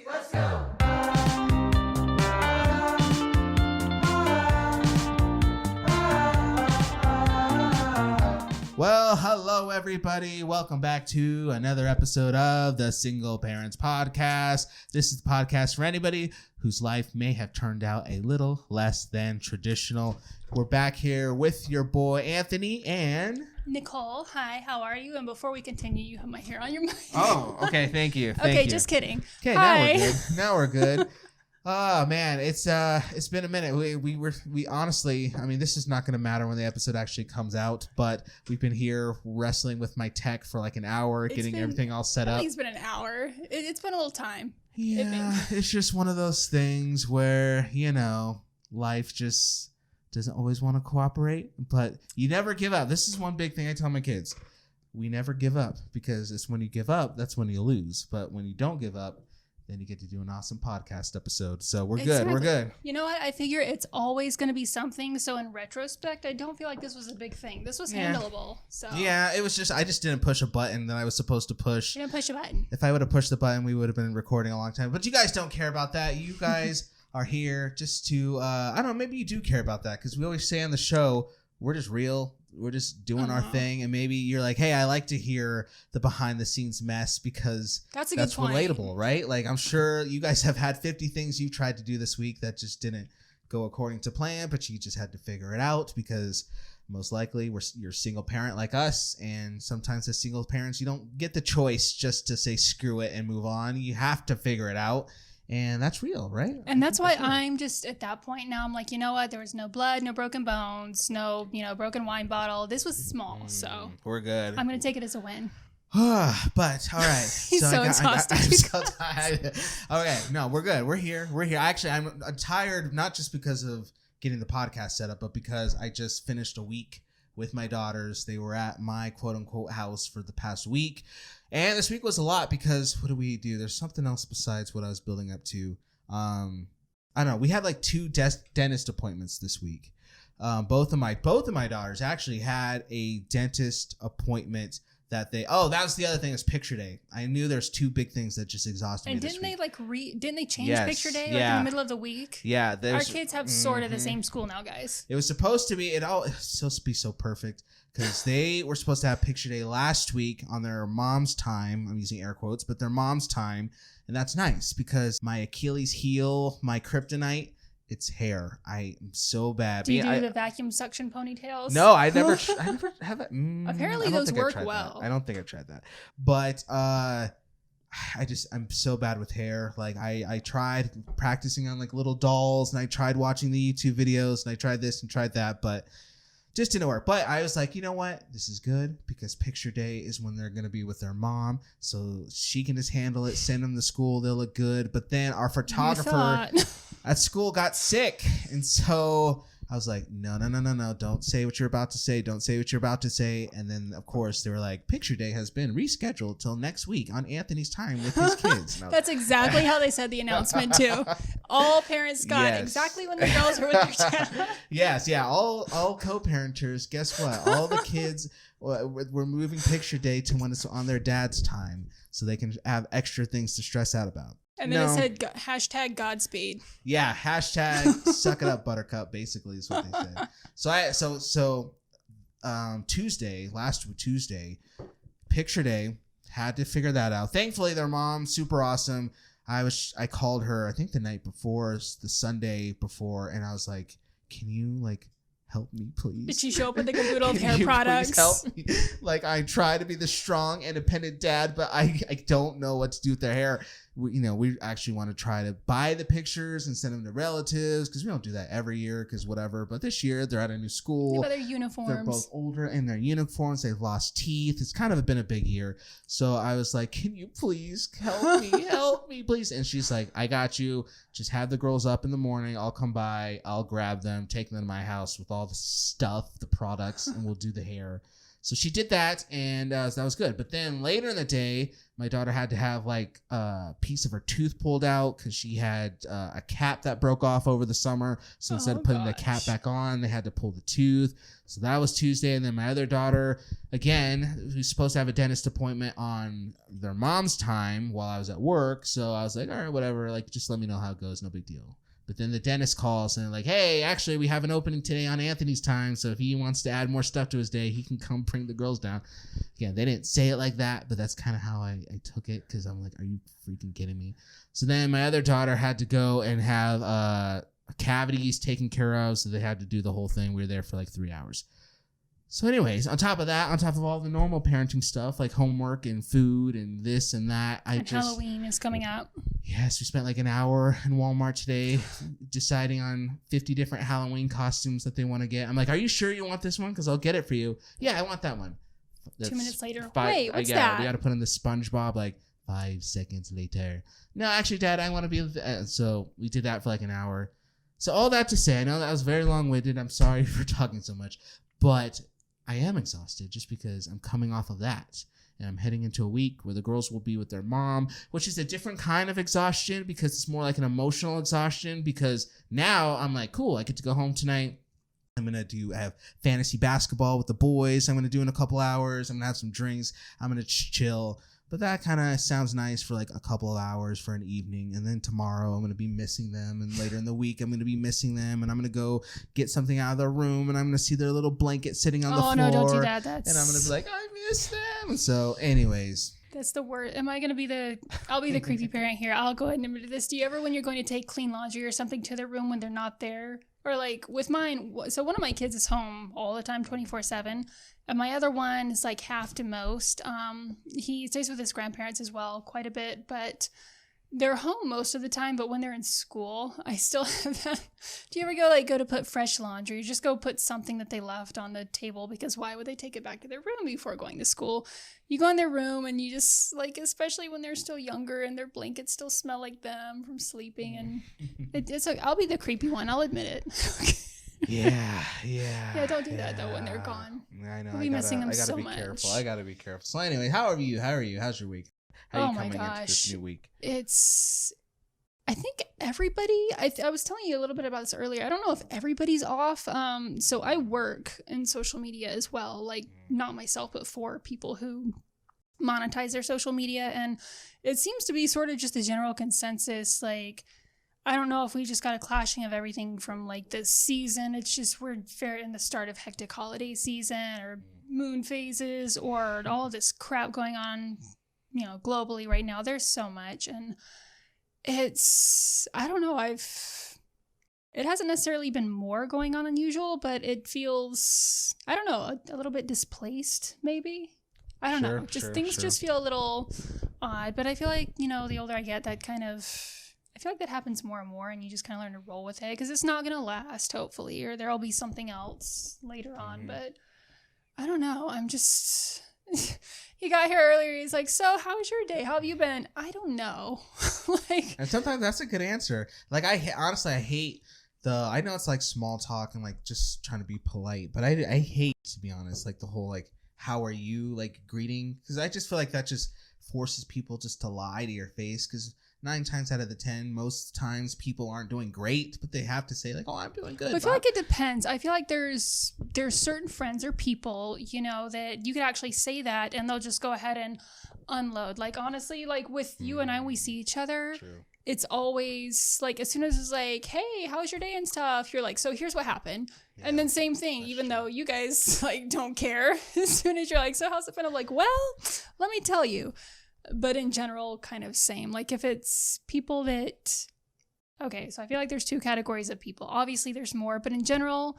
Let's go. Well, hello everybody. Welcome back to another episode of the Single Parents Podcast. This is the podcast for anybody whose life may have turned out a little less than traditional. We're back here with your boy Anthony and Nicole. Hi, how are you? And before we continue, you have my hair on your mic. Oh, okay, thank you. Okay, just kidding. Okay, Hi. Now we're good. Oh man, it's been a minute. We honestly, I mean, this is not going to matter when the episode actually comes out, but we've been here wrestling with my tech for like an hour, getting everything all set up. I think it's been an hour. It's been a little time. Yeah, it's just one of those things where, you know, life just doesn't always want to cooperate, but you never give up. This is one big thing I tell my kids. We never give up, because it's when you give up, that's when you lose. But when you don't give up, then you get to do an awesome podcast episode. So we're good. We're good. You know what? I figure it's always going to be something. So in retrospect, I don't feel like this was a big thing. This was handleable. So yeah, it was just, I just didn't push a button that I was supposed to push. You didn't push a button. If I would have pushed the button, we would have been recording a long time. But you guys don't care about that. You guys are here just to, I don't know, maybe you do care about that, because we always say on the show, we're just real. We're just doing our thing, and maybe you're like, hey, I like to hear the behind the scenes mess, because that's relatable, right? Like, I'm sure you guys have had 50 things you tried to do this week that just didn't go according to plan, but you just had to figure it out, because most likely you're a single parent like us, and sometimes as single parents, you don't get the choice just to say screw it and move on. You have to figure it out. And that's real, right? And that's why I'm just at that point now. I'm like, you know what? There was no blood, no broken bones, no, broken wine bottle. This was small, so we're good. I'm gonna take it as a win. But all right, He's so exhausted. I'm so tired. Okay, no, we're good. We're here. Actually, I'm tired, not just because of getting the podcast set up, but because I just finished a week with my daughters. They were at my quote unquote house for the past week. And this week was a lot, because what do we do? There's something else besides what I was building up to. I don't know. We had like 2 dentist appointments this week. Both of my daughters actually had a dentist appointment that that was the other thing, is picture day. I knew there's 2 big things that just exhausted me. And didn't they change picture day in the middle of the week? Yeah. Our kids have sort of the same school now, guys. It was supposed to be, it's supposed to be so perfect, because they were supposed to have picture day last week on their mom's time. I'm using air quotes, but their mom's time. And that's nice, because my Achilles heel, my kryptonite, it's hair. I am so bad. Do you do the vacuum suction ponytails? No, I never have it. Apparently those work well. I don't think I've tried that. But I'm so bad with hair. Like I tried practicing on like little dolls, and I tried watching the YouTube videos, and I tried this and tried that, but just didn't work. But I was like, you know what? This is good, because picture day is when they're going to be with their mom. So she can just handle it, send them to school. They'll look good. But then our photographer at school got sick. And so I was like, no. Don't say what you're about to say. Don't say what you're about to say. And then, of course, they were like, picture day has been rescheduled till next week on Anthony's time with his kids. That's exactly how they said the announcement, too. All parents got exactly when the girls were with their dad. Yes, yeah. All co-parenters, guess what? All the kids, we're moving picture day to when it's on their dad's time, so they can have extra things to stress out about. And then it said hashtag Godspeed. Yeah, hashtag suck it up, buttercup, basically is what they said. So last Tuesday, picture day, had to figure that out. Thankfully, their mom, super awesome. I called her, I think the night before, the Sunday before, and I was like, can you like help me, please? Did she show up with a caboodle of hair products? Help me? Like, I try to be the strong, independent dad, but I don't know what to do with their hair. We actually want to try to buy the pictures and send them to relatives, because we don't do that every year, because whatever. But this year they're at a new school. Yeah, but their uniforms. They're both older in their uniforms. They've lost teeth. It's kind of been a big year. So I was like, can you please help me? Help me, please. And she's like, I got you. Just have the girls up in the morning. I'll come by. I'll grab them, take them to my house with all the stuff, the products, and we'll do the hair. So she did that, and so that was good. But then later in the day, my daughter had to have like a piece of her tooth pulled out because she had a cap that broke off over the summer. So instead of putting the cap back on, they had to pull the tooth. So that was Tuesday. And then my other daughter, again, who's supposed to have a dentist appointment on their mom's time while I was at work. So I was like, all right, whatever. Like, just let me know how it goes. No big deal. But then the dentist calls and they're like, hey, actually, we have an opening today on Anthony's time. So if he wants to add more stuff to his day, he can come bring the girls down. Again, they didn't say it like that, but that's kind of how I took it because I'm like, are you freaking kidding me? So then my other daughter had to go and have cavities taken care of. So they had to do the whole thing. We were there for like 3 hours. So anyways, on top of that, on top of all the normal parenting stuff like homework and food and this and that, Halloween is coming up. Yes, we spent like an hour in Walmart today deciding on 50 different Halloween costumes that they want to get. I'm like, are you sure you want this one? Because I'll get it for you. Yeah, I want that one. 2 minutes later. Wait, what's that? We got to put in the SpongeBob like 5 seconds later. No, actually, Dad, I want to be... So we did that for like an hour. So all that to say, I know that was very long-winded. I'm sorry for talking so much. But I am exhausted just because I'm coming off of that. And I'm heading into a week where the girls will be with their mom, which is a different kind of exhaustion because it's more like an emotional exhaustion because now I'm like, cool, I get to go home tonight. I'm going to have fantasy basketball with the boys. I'm going to do in a couple hours. I'm going to have some drinks. I'm going to chill. But that kind of sounds nice for like a couple of hours for an evening. And then tomorrow I'm going to be missing them. And later in the week, I'm going to be missing them. And I'm going to go get something out of their room. And I'm going to see their little blanket sitting on the floor. Oh, no, don't do that. And I'm going to be like, I miss them. And so anyways. That's the word. Am I going to be I'll be the creepy parent here. I'll go ahead and admit this. Do you ever, when you're going to take clean laundry or something to their room when they're not there? Or like with mine, so one of my kids is home all the time, 24/7. And my other one is like half to most. He stays with his grandparents as well quite a bit, but they're home most of the time. But when they're in school, I still have that. Do you ever go to put fresh laundry? Just go put something that they left on the table because why would they take it back to their room before going to school? You go in their room and you just like, especially when they're still younger and their blankets still smell like them from sleeping. And it's like, I'll be the creepy one. I'll admit it. Yeah. Don't do that though when they're gone. I know. We'll be missing them so much. Careful. I gotta be careful. So anyway, how are you? How's your week? How are you coming into this new week? I think everybody, I was telling you a little bit about this earlier. I don't know if everybody's off. So I work in social media as well, like not myself, but for people who monetize their social media. And it seems to be sort of just a general consensus. Like, I don't know if we just got a clashing of everything from like this season. It's just we're in the start of hectic holiday season or moon phases or all of this crap going on, globally right now. There's so much. And I don't know, it hasn't necessarily been more going on than usual, but it feels, I don't know, a little bit displaced, maybe. I don't know. Things just feel a little odd, but I feel like, the older I get, I feel like that happens more and more, and you just kind of learn to roll with it because it's not going to last, hopefully, or there'll be something else later on, but I don't know. I'm just... He got here earlier. He's like, so how was your day? How have you been? I don't know. And sometimes that's a good answer. Like, honestly, I hate I know it's like small talk and like just trying to be polite, but I hate, to be honest, like the whole like, how are you, like greeting? Because I just feel like that just forces people just to lie to your face because 9 times out of the 10, most times people aren't doing great, but they have to say like, oh, I'm doing good. I feel like it depends. I feel like there's certain friends or people, that you could actually say that and they'll just go ahead and unload. Like, honestly, like with you and I, we see each other. True. It's always like, as soon as it's like, hey, how was your day and stuff? You're like, so here's what happened. Yeah, and then same thing, even though you guys like don't care. As soon as you're like, so how's it been? I'm like, well, let me tell you. But in general, kind of same. Like if it's people that... Okay, so I feel like there's 2 categories of people. Obviously, there's more. But in general,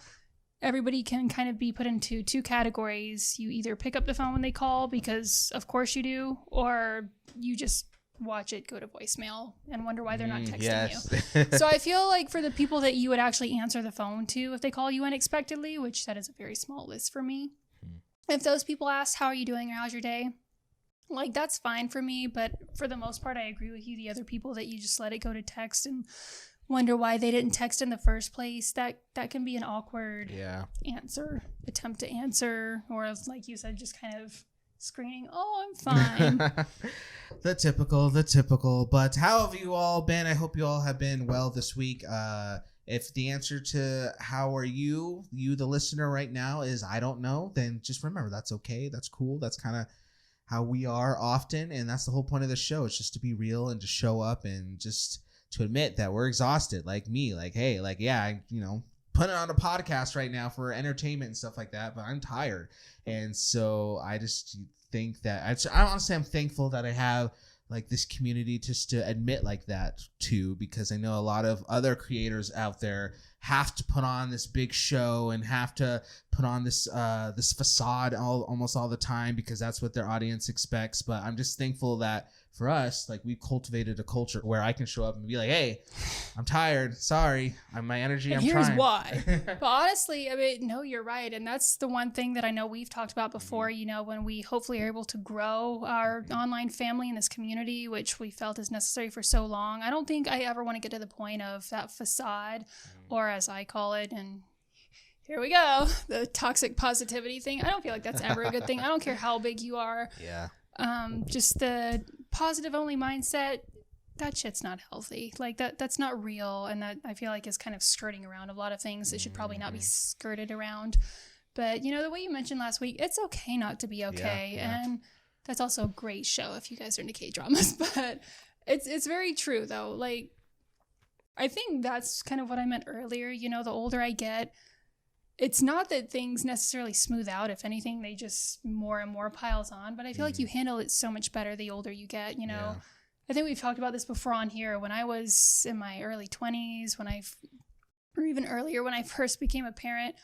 everybody can kind of be put into 2 categories. You either pick up the phone when they call because, of course, you do. Or you just watch it go to voicemail and wonder why they're not texting you. So I feel like for the people that you would actually answer the phone to if they call you unexpectedly, which that is a very small list for me. If those people ask, how are you doing or how's your day? Like, that's fine for me, but for the most part, I agree with you. The other people that you just let it go to text and wonder why they didn't text in the first place. That can be an awkward attempt to answer, or like you said, just kind of screening, oh, I'm fine. The typical. But how have you all been? I hope you all have been well this week. If the answer to how are you the listener right now, is I don't know, then just remember that's okay. That's cool. That's kind of how we are often. And that's the whole point of the show. It's just to be real and to show up and just to admit that we're exhausted, like me. Like, hey, like, yeah, I, putting on a podcast right now for entertainment and stuff like that, but I'm tired. And so I just think that I honestly, I'm thankful that I have like this community just to admit like that too, because I know a lot of other creators out there have to put on this big show and have to put on this this facade almost all the time because that's what their audience expects. But I'm just thankful that for us, like, we've cultivated a culture where I can show up and be like, hey, I'm tired, sorry, my energy, and I'm here's trying. why. But honestly, I mean, no, you're right. And that's the one thing that I know we've talked about before, when we hopefully are able to grow our online family in this community, which we felt is necessary for so long. I don't think I ever want to get to the point of that facade, or as I call it, and here we go, the toxic positivity thing. I don't feel like that's ever a good thing. I don't care how big you are. Yeah. Just the positive only mindset, that shit's not healthy. Like that's not real. And that, I feel like, is kind of skirting around a lot of things that should probably not be skirted around. But the way you mentioned last week, it's okay not to be okay. Yeah. And that's also a great show if you guys are into K-dramas, but it's very true though. Like, I think that's kind of what I meant earlier. The older I get, it's not that things necessarily smooth out. If anything, they just more and more piles on. But I feel like you handle it so much better the older you get. I think we've talked about this before on here. When I was in my early 20s, or even earlier, when I first became a parent,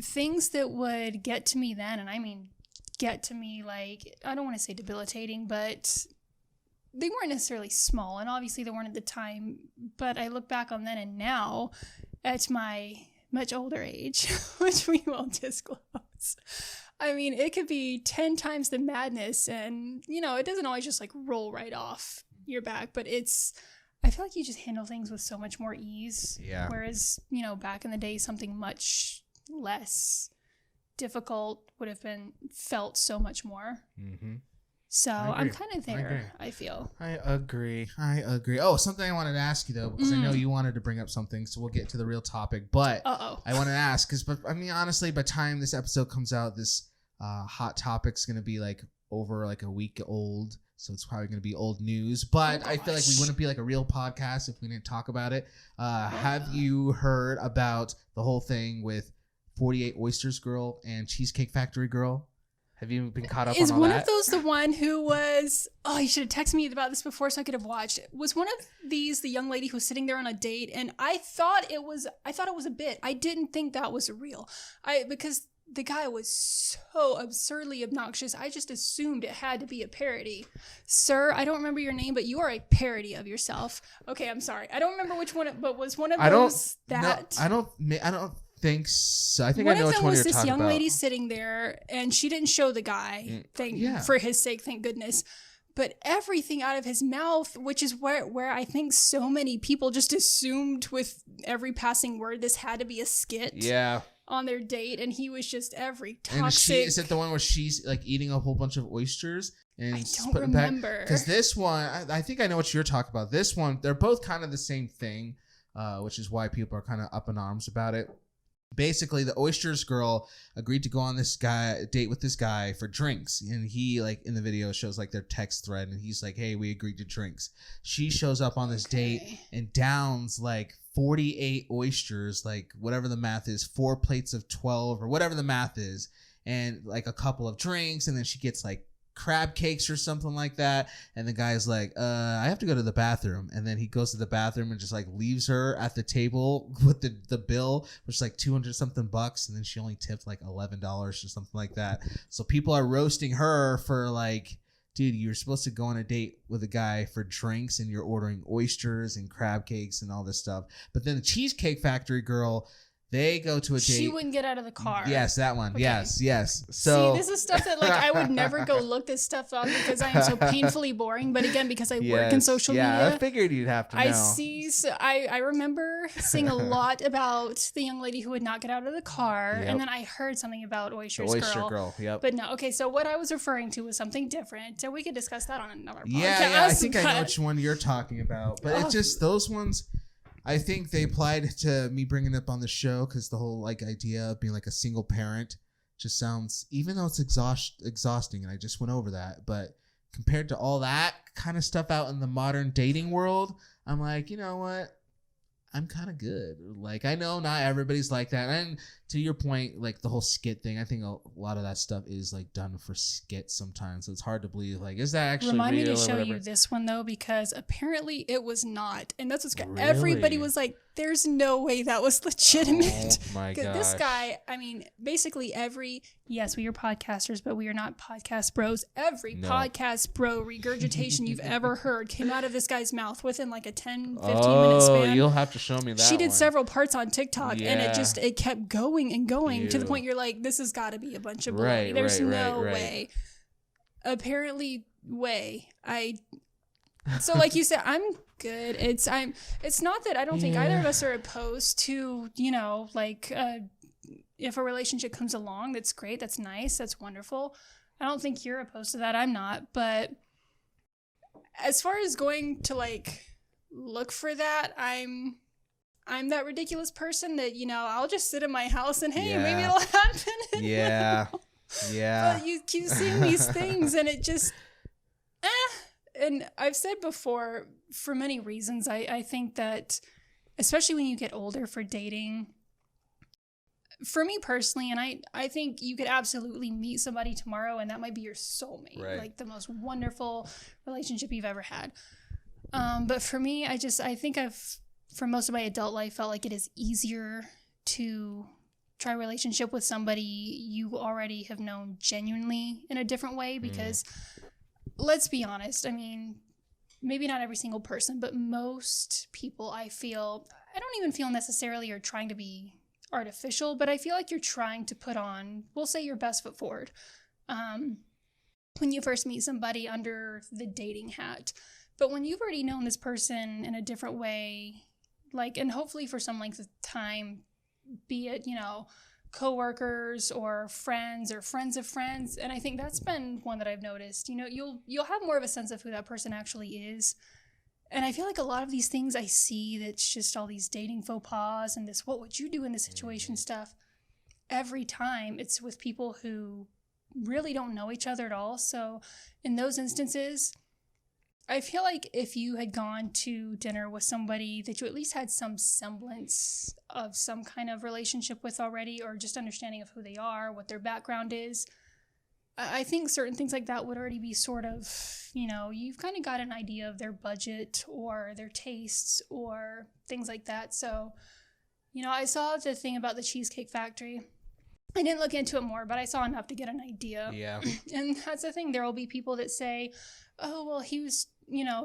things that would get to me then, and I mean get to me, like, I don't want to say debilitating, but they weren't necessarily small. And obviously they weren't at the time. But I look back on then and now at my much older age, which we won't disclose. I mean, it could be 10 times the madness, and it doesn't always just like roll right off your back, but I feel like you just handle things with so much more ease. Yeah. Whereas, back in the day, something much less difficult would have been felt so much more. Mm-hmm. So I'm kind of there, I feel. I agree. Oh, something I wanted to ask you, though, because I know you wanted to bring up something, so we'll get to the real topic. But I want to ask, because, I mean, honestly, by the time this episode comes out, this hot topic's going to be, like, over, like, a week old. So it's probably going to be old news. But I feel like we wouldn't be, like, a real podcast if we didn't talk about it. Have you heard about the whole thing with 48 Oysters Girl and Cheesecake Factory Girl? Have you been caught up on all that? Is one of those the one who was... Oh, you should have texted me about this before so I could have watched. Was one of these the young lady who was sitting there on a date? And I thought it was a bit. I didn't think that was real. Because the guy was so absurdly obnoxious. I just assumed it had to be a parody. Sir, I don't remember your name, but you are a parody of yourself. Okay, I'm sorry. I don't remember which one, but was one of those that... No, I don't think so. I think I know which one you're talking about. One of them was this young lady sitting there, and she didn't show the guy. For his sake, thank goodness. But everything out of his mouth, which is where I think so many people just assumed with every passing word this had to be a skit. Yeah. On their date, and he was just every toxic. And is it the one where she's like eating a whole bunch of oysters? And I don't remember. Because this one, I think I know what you're talking about. This one, they're both kind of the same thing, which is why people are kind of up in arms about it. Basically, the Oysters Girl agreed to go on this date with this guy for drinks, and he, like, in the video shows like their text thread, and he's like, "Hey, we agreed to drinks." She shows up on this date and downs like 48 oysters, like whatever the math is, 4 plates of 12 or whatever the math is, and like a couple of drinks, and then she gets like crab cakes or something like that, and the guy's like, I have to go to the bathroom, and then he goes to the bathroom and just like leaves her at the table with the bill, which is like 200 something bucks, and then she only tipped like $11 or something like that. So people are roasting her for like, dude, you're supposed to go on a date with a guy for drinks, and you're ordering oysters and crab cakes and all this stuff. But then the Cheesecake Factory Girl, They go to a date. She wouldn't get out of the car. Yes, that one. Okay. Yes. So see, this is stuff that like I would never go look this stuff up because I am so painfully boring. But again, because I work in social media. Yeah, I figured you'd have to know. I remember seeing a lot about the young lady who would not get out of the car. Yep. And then I heard something about Oyster Girl. Yep. But no, okay, so what I was referring to was something different. So we could discuss that on another podcast. Yeah, I think I know which one you're talking about. But it's just those ones... I think they applied to me bringing it up on the show because the whole like idea of being like a single parent just sounds, even though it's exhausting, and I just went over that, but compared to all that kind of stuff out in the modern dating world, I'm like, you know what? I'm kind of good. Like, I know not everybody's like that. And to your point, like the whole skit thing, I think a lot of that stuff is like done for skits sometimes. So it's hard to believe, like, is that actually Remind real me to or show whatever? you this one though, because apparently it was not. And that's what's Really? Everybody was like, there's no way that was legitimate. Oh my gosh. This guy, I mean, basically yes, we are podcasters, but we are not podcast bros. Every podcast bro regurgitation you've ever heard came out of this guy's mouth within like a 10, 15-minute span. You'll have to show me that. She did several parts on TikTok, and it kept going and going to the point you're like, this has got to be a bunch of baloney. There's no way. Apparently, So like you said, I'm good. It's not that I don't think either of us are opposed to, like if a relationship comes along, that's great, that's nice, that's wonderful. I don't think you're opposed to that. I'm not. But as far as going to like look for that, I'm that ridiculous person that, I'll just sit in my house and hey, maybe it'll happen. Yeah. But you keep seeing these things and it just and I've said before, for many reasons, I think that especially when you get older for dating, for me personally, and I think you could absolutely meet somebody tomorrow and that might be your soulmate, like the most wonderful relationship you've ever had. But for me, I think for most of my adult life, felt like it is easier to try a relationship with somebody you already have known genuinely in a different way because let's be honest, I mean, maybe not every single person, but most people I don't even feel necessarily are trying to be artificial, but I feel like you're trying to put on, we'll say, your best foot forward when you first meet somebody under the dating hat. But when you've already known this person in a different way, like, and hopefully for some length of time, be it, coworkers or friends of friends. And I think that's been one that I've noticed, you'll have more of a sense of who that person actually is. And I feel like a lot of these things I see, that's just all these dating faux pas and this, what would you do in this situation stuff. Every time it's with people who really don't know each other at all. So in those instances, I feel like if you had gone to dinner with somebody that you at least had some semblance of some kind of relationship with already, or just understanding of who they are, what their background is, I think certain things like that would already be sort of, you've kind of got an idea of their budget or their tastes or things like that. So, I saw the thing about the Cheesecake Factory. I didn't look into it more, but I saw enough to get an idea. Yeah. And that's the thing. There will be people that say, oh, well, he was,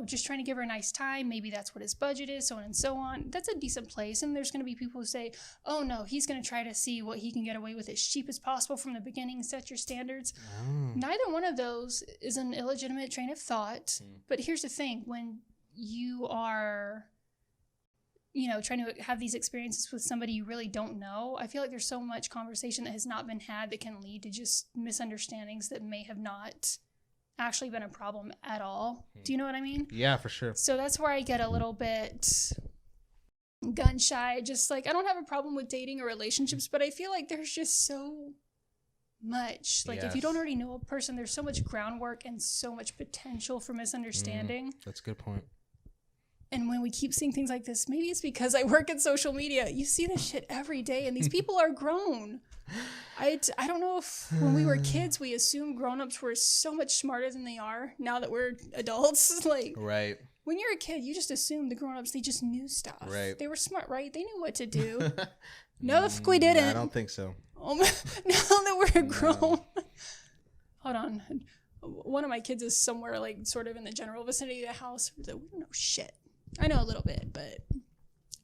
just trying to give her a nice time. Maybe that's what his budget is, so on and so on. That's a decent place. And there's going to be people who say, oh, no, he's going to try to see what he can get away with as cheap as possible from the beginning, set your standards. Neither one of those is an illegitimate train of thought. But here's the thing. When you are, trying to have these experiences with somebody you really don't know, I feel like there's so much conversation that has not been had that can lead to just misunderstandings that may have not actually been a problem at all. Do you know what I mean? Yeah, for sure. So that's where I get a little bit gun shy. Just like, I don't have a problem with dating or relationships, but I feel like there's just so much. Like, if you don't already know a person, there's so much groundwork and so much potential for misunderstanding. That's a good point. And when we keep seeing things like this, maybe it's because I work in social media. You see this shit every day, and these people are grown. I don't know if when we were kids, we assumed grown-ups were so much smarter than they are now that we're adults. Like, right. When you're a kid, you just assumed the grown-ups, they just knew stuff. Right. They were smart, right? They knew what to do. No, if we didn't. I don't think so. Now that we're grown. Hold on. One of my kids is somewhere, like, sort of in the general vicinity of the house. We don't know shit. I know a little bit, but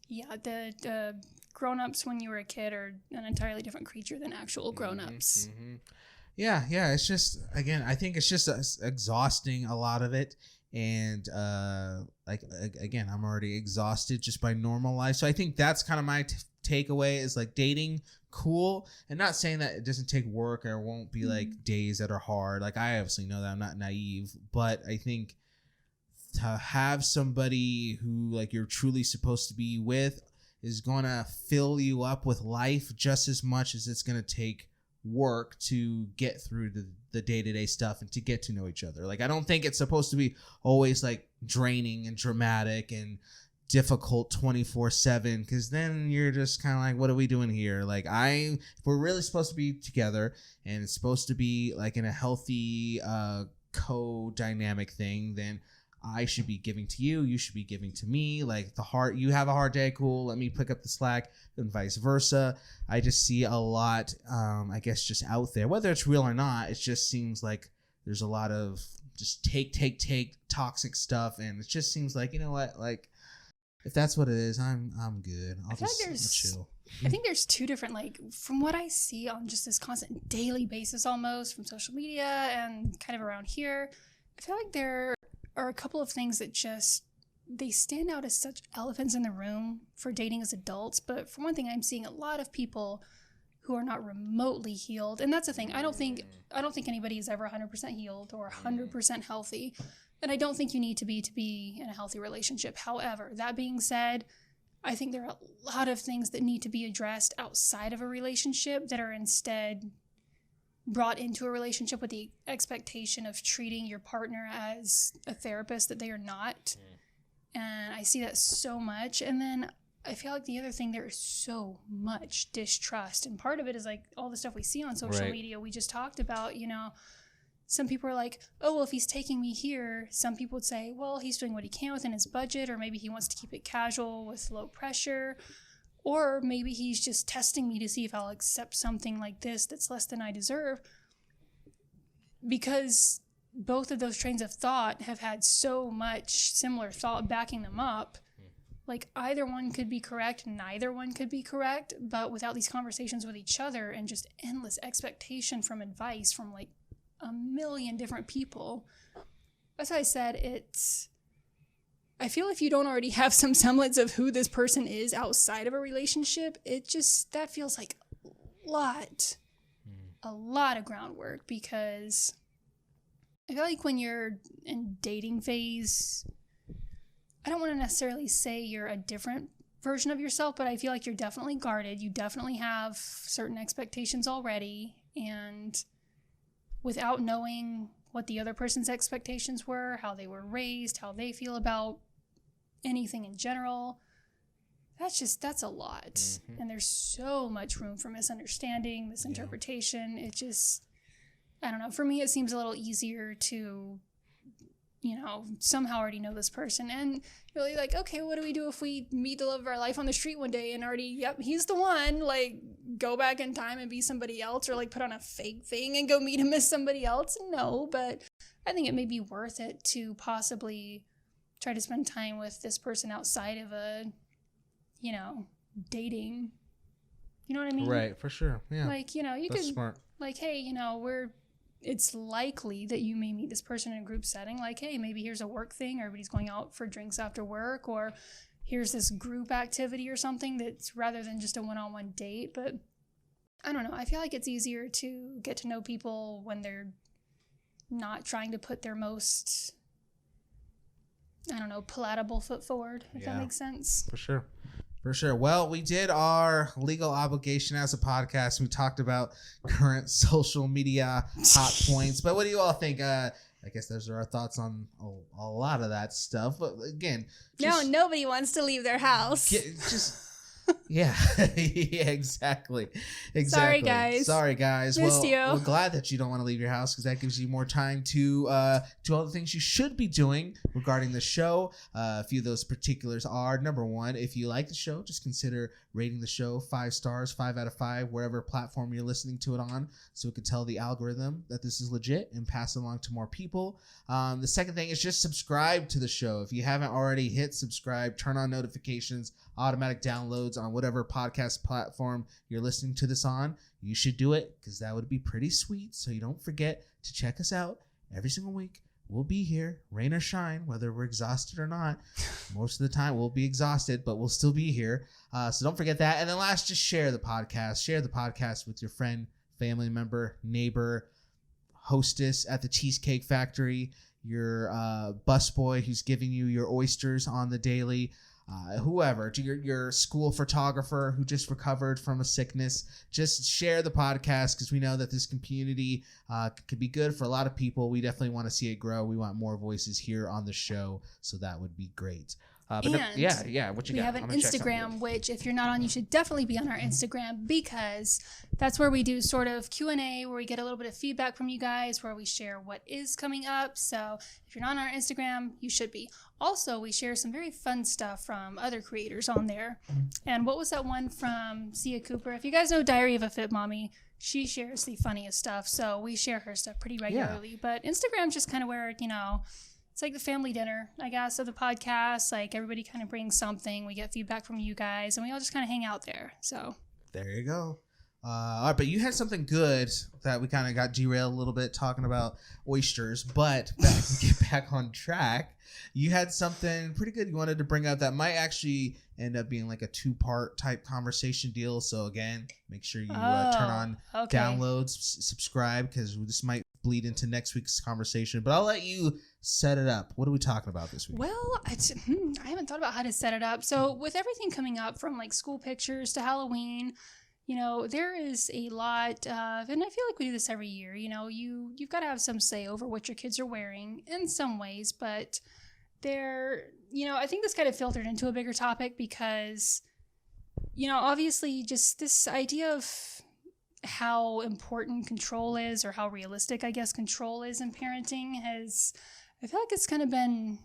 yeah, the grown-ups when you were a kid are an entirely different creature than actual grown-ups. Mm-hmm. Yeah. It's just, again, I think it's just exhausting, a lot of it. And again, I'm already exhausted just by normal life. So I think that's kind of my takeaway is like dating, cool. And not saying that it doesn't take work or won't be like days that are hard. Like I obviously know that I'm not naive, but I think to have somebody who like you're truly supposed to be with is going to fill you up with life just as much as it's going to take work to get through the day-to-day stuff and to get to know each other. Like I don't think it's supposed to be always like draining and dramatic and difficult 24/7, because then you're just kind of like, what are we doing here? Like if we're really supposed to be together and it's supposed to be like in a healthy co-dynamic thing, then I should be giving to you, you should be giving to me. Like you have a hard day, cool, let me pick up the slack, and vice versa. I just see a lot, I guess, just out there, whether it's real or not. It just seems like there's a lot of just take toxic stuff, and it just seems like, you know what, like if that's what it is, I'm good. I'll chill. I think there's two different, like, from what I see on just this constant daily basis almost from social media and kind of around here, I feel like there are a couple of things that just, they stand out as such elephants in the room for dating as adults. But for one thing, I'm seeing a lot of people who are not remotely healed. And that's the thing. I don't think anybody is ever 100% healed or 100% healthy. And I don't think you need to be in a healthy relationship. However, that being said, I think there are a lot of things that need to be addressed outside of a relationship that are instead brought into a relationship with the expectation of treating your partner as a therapist that they are not. And I see that so much. And then I feel like the other thing, there is so much distrust. And part of it is like all the stuff we see on social media. We just talked about, you know, some people are like, oh, well, if he's taking me here, some people would say, well, he's doing what he can within his budget, or maybe he wants to keep it casual with low pressure. Or maybe he's just testing me to see if I'll accept something like this that's less than I deserve. Because both of those trains of thought have had so much similar thought backing them up. Like either one could be correct, neither one could be correct. But without these conversations with each other and just endless expectation from advice from like a million different people, that's why I said I feel if you don't already have some semblance of who this person is outside of a relationship, that feels like a lot of groundwork, because I feel like when you're in dating phase, I don't want to necessarily say you're a different version of yourself, but I feel like you're definitely guarded. You definitely have certain expectations already, and without knowing what the other person's expectations were, how they were raised, how they feel about anything in general, that's a lot. Mm-hmm. And there's so much room for misunderstanding, misinterpretation. Yeah. It just, I don't know, for me it seems a little easier to, you know, somehow already know this person and really like, okay, what do we do if we meet the love of our life on the street one day and already, yep, he's the one, like go back in time and be somebody else, or like put on a fake thing and go meet him as somebody else? No, but I think it may be worth it to possibly try to spend time with this person outside of a, you know, dating. You know what I mean? Right, for sure. Yeah. Like, you know, you That's could, smart. like, hey, you know, it's likely that you may meet this person in a group setting. Like, hey, maybe here's a work thing, everybody's going out for drinks after work, or here's this group activity or something that's rather than just a one-on-one date. But I don't know. I feel like it's easier to get to know people when they're not trying to put their most, I don't know, palatable foot forward, if that makes sense. For sure. For sure. Well, we did our legal obligation as a podcast. We talked about current social media hot points. But what do you all think? I guess those are our thoughts on a lot of that stuff. But again, nobody wants to leave their house. Yeah, exactly. Sorry, guys. Missed you. We're glad that you don't want to leave your house, because that gives you more time to do all the things you should be doing regarding the show. A few of those particulars are, number one, if you like the show, just consider rating the show 5 stars, 5 out of 5, wherever platform you're listening to it on, so it can tell the algorithm that this is legit and pass it along to more people. The second thing is just subscribe to the show. If you haven't already, hit subscribe, turn on notifications, automatic downloads, on whatever podcast platform you're listening to this on. You should do it because that would be pretty sweet. So you don't forget to check us out every single week. We'll be here, rain or shine, whether we're exhausted or not. Most of the time we'll be exhausted, but we'll still be here. So don't forget that. And then last, just share the podcast. Share the podcast with your friend, family member, neighbor, hostess at the Cheesecake Factory, your busboy who's giving you your oysters on the daily, whoever, to your school photographer who just recovered from a sickness. Just share the podcast because we know that this community could be good for a lot of people. We definitely want to see it grow. We want more voices here on the show, so that would be great. What you got? We have an Instagram, which if you're not on, you should definitely be on our Instagram, because that's where we do sort of Q&A, where we get a little bit of feedback from you guys, where we share what is coming up. So if you're not on our Instagram, you should be. Also, we share some very fun stuff from other creators on there. And what was that one from Sia Cooper? If you guys know Diary of a Fit Mommy, she shares the funniest stuff. So we share her stuff pretty regularly. Yeah. But Instagram's just kind of where, it's like the family dinner, I guess, of the podcast. Like, everybody kind of brings something. We get feedback from you guys, and we all just kind of hang out there. So there you go. All right, but you had something good that we kind of got derailed a little bit talking about oysters, but get back on track. You had something pretty good you wanted to bring up that might actually end up being like a 2-part type conversation deal. So again, make sure you turn on downloads, subscribe, because this might bleed into next week's conversation. But I'll let you set it up. What are we talking about this week? Well, I haven't thought about how to set it up. So with everything coming up from like school pictures to Halloween, there is a lot of, and I feel like we do this every year, you've got to have some say over what your kids are wearing in some ways, but I think this kind of filtered into a bigger topic because, obviously just this idea of how important control is, or how realistic, I guess, control is in parenting I feel like it's kind of been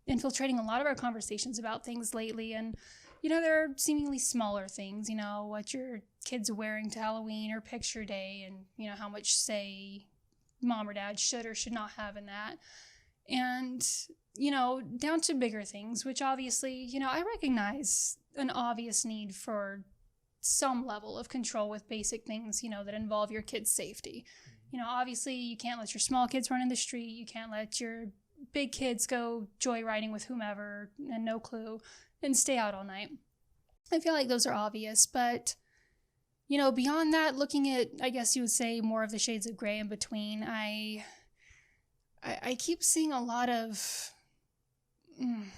infiltrating a lot of our conversations about things lately. And, there are seemingly smaller things, what your kids are wearing to Halloween or picture day, and, how much say mom or dad should or should not have in that. And, down to bigger things, which obviously, I recognize an obvious need for some level of control with basic things, that involve your kids' safety. Obviously you can't let your small kids run in the street. You can't let your big kids go joyriding with whomever and no clue and stay out all night. I feel like those are obvious, but beyond that, looking at, I guess you would say, more of the shades of gray in between, I keep seeing a lot of, I'm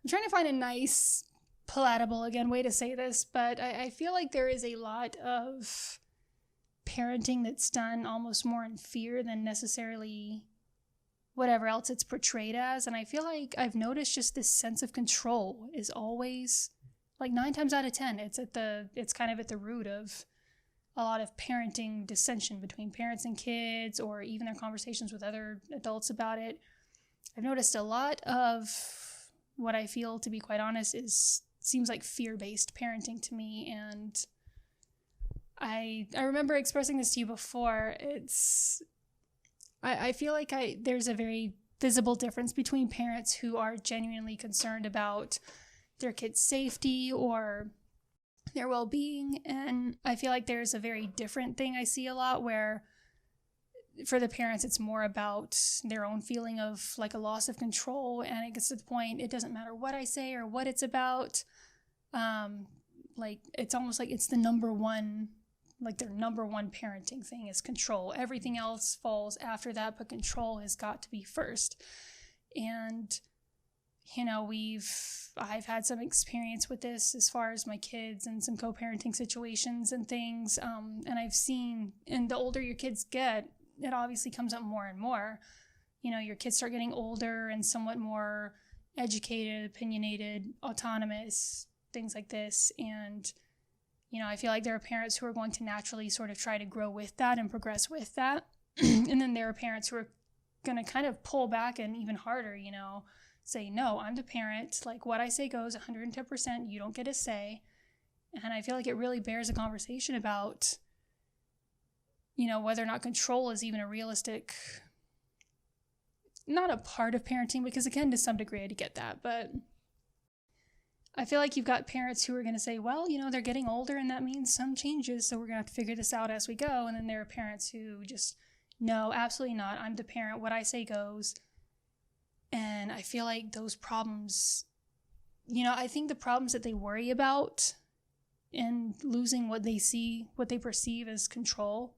trying to find a nice, palatable, again, way to say this, but I feel like there is a lot of parenting that's done almost more in fear than necessarily whatever else it's portrayed as. And I feel like I've noticed just this sense of control is always, like 9 times out of 10, it's kind of at the root of a lot of parenting dissension between parents and kids, or even their conversations with other adults about it. I've noticed a lot of what I feel, to be quite honest, seems like fear-based parenting to me. And I remember expressing this to you before. I feel like there's a very visible difference between parents who are genuinely concerned about their kids' safety or their well-being, and I feel like there's a very different thing I see a lot where for the parents it's more about their own feeling of like a loss of control, and it gets to the point it doesn't matter what I say or what it's about. Like it's almost like it's the number one, like their number one parenting thing is control. Everything else falls after that, but control has got to be first. And I've had some experience with this as far as my kids and some co-parenting situations and things. And I've seen, and the older your kids get, it obviously comes up more and more. Your kids start getting older and somewhat more educated, opinionated, autonomous, things like this. And, I feel like there are parents who are going to naturally sort of try to grow with that and progress with that. And then there are parents who are going to kind of pull back and even harder, say, no, I'm the parent. Like what I say goes 110%. You don't get a say. And I feel like it really bears a conversation about, whether or not control is even a realistic, not a part of parenting, because again, to some degree I get that, but I feel like you've got parents who are going to say, well, they're getting older and that means some changes, so we're going to have to figure this out as we go. And then there are parents who just, no, absolutely not. I'm the parent. What I say goes. And I feel like those problems, I think the problems that they worry about in losing what they perceive as control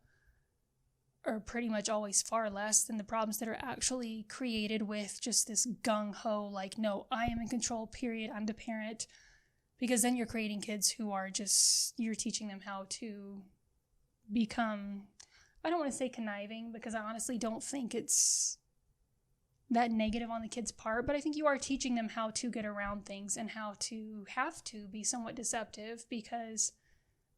are pretty much always far less than the problems that are actually created with just this gung-ho, like, no, I am in control, period, I'm the parent. Because then you're creating kids who are just, you're teaching them how to become, I don't want to say conniving, because I honestly don't think it's that negative on the kid's part, but I think you are teaching them how to get around things and how to have to be somewhat deceptive, because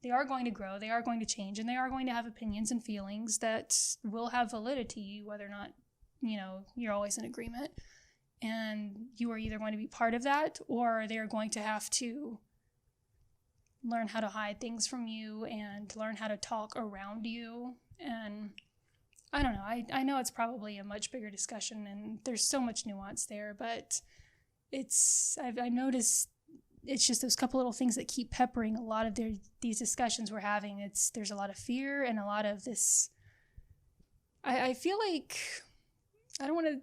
they are going to grow, they are going to change, and they are going to have opinions and feelings that will have validity, whether or not, you're always in agreement. And you are either going to be part of that, or they are going to have to learn how to hide things from you and learn how to talk around you. And I don't know, I know it's probably a much bigger discussion and there's so much nuance there, but I've noticed it's just those couple little things that keep peppering a lot of these discussions we're having. There's a lot of fear and a lot of this. I feel like, I don't want to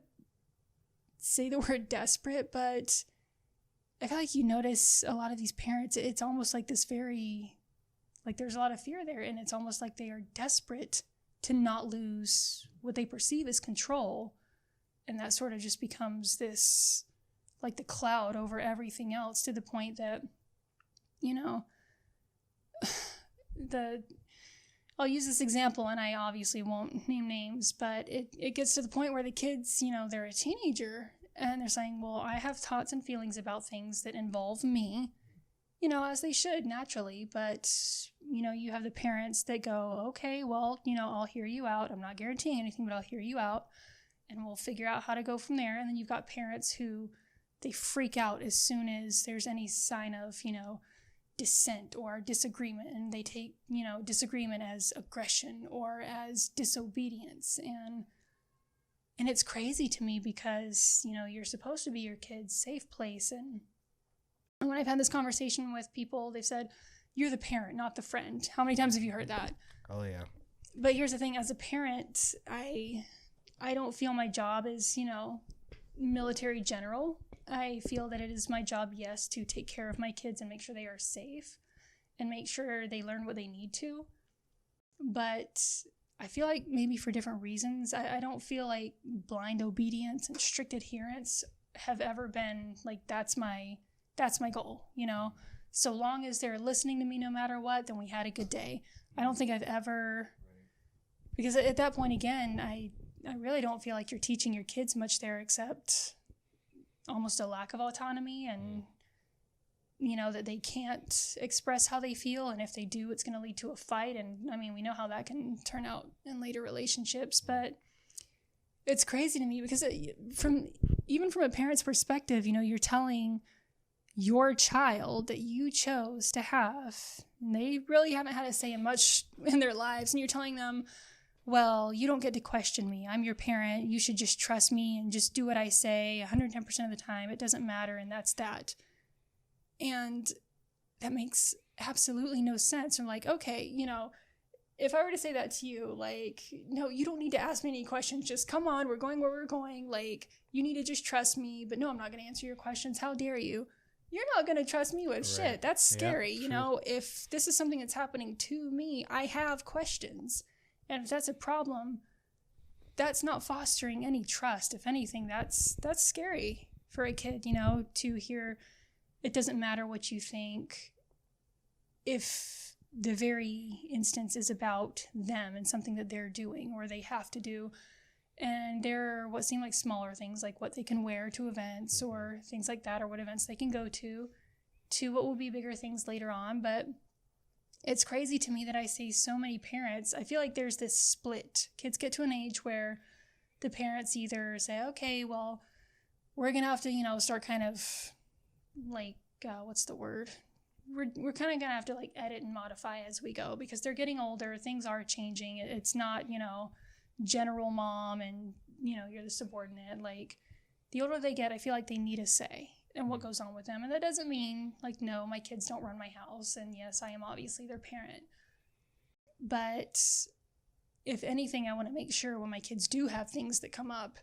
say the word desperate, but I feel like you notice a lot of these parents, it's almost like this very, like there's a lot of fear there, and it's almost like they are desperate to not lose what they perceive as control. And that sort of just becomes this, like the cloud over everything else, to the point that, I'll use this example, and I obviously won't name names, but it gets to the point where the kids, they're a teenager, and they're saying, well, I have thoughts and feelings about things that involve me, as they should naturally, but, you have the parents that go, okay, well, I'll hear you out. I'm not guaranteeing anything, but I'll hear you out, and we'll figure out how to go from there. And then you've got parents who, they freak out as soon as there's any sign of, dissent or disagreement, and they take, disagreement as aggression or as disobedience. And it's crazy to me because, you're supposed to be your kid's safe place. And when I've had this conversation with people, they've said, you're the parent, not the friend. How many times have you heard that? Oh, yeah. But here's the thing, as a parent, I don't feel my job is, military general. I feel that it is my job, yes, to take care of my kids and make sure they are safe and make sure they learn what they need to. But I feel like maybe for different reasons, I don't feel like blind obedience and strict adherence have ever been like, that's my goal, So long as they're listening to me no matter what, then we had a good day. I don't think I've ever, because at that point, again, I really don't feel like you're teaching your kids much there, except almost a lack of autonomy and, that they can't express how they feel. And if they do, it's going to lead to a fight. And I mean, we know how that can turn out in later relationships, but it's crazy to me because even from a parent's perspective, you're telling your child that you chose to have, and they really haven't had a say in much in their lives. And you're telling them, well, you don't get to question me. I'm your parent. You should just trust me and just do what I say 110% of the time. It doesn't matter, and that's that. And that makes absolutely no sense. I'm like, okay, if I were to say that to you, like, no, you don't need to ask me any questions. Just come on, we're going where we're going. Like, you need to just trust me. But no, I'm not going to answer your questions. How dare you? You're not going to trust me with shit. That's scary. Yeah, if this is something that's happening to me, I have questions. And if that's a problem, that's not fostering any trust. If anything, that's scary for a kid, to hear it doesn't matter what you think if the very instance is about them and something that they're doing or they have to do. And there are what seem like smaller things, like what they can wear to events or things like that, or what events they can go to what will be bigger things later on. But it's crazy to me that I see so many parents. I feel like there's this split. Kids get to an age where the parents either say, okay, well, we're going to have to, start kind of like, what's the word? We're kind of going to have to like edit and modify as we go because they're getting older. Things are changing. It's not, general mom and, you're the subordinate. Like the older they get, I feel like they need a say. and what goes on with them. And that doesn't mean like, no, my kids don't run my house. And yes, I am obviously their parent. But if anything, I want to make sure when my kids do have things that come up,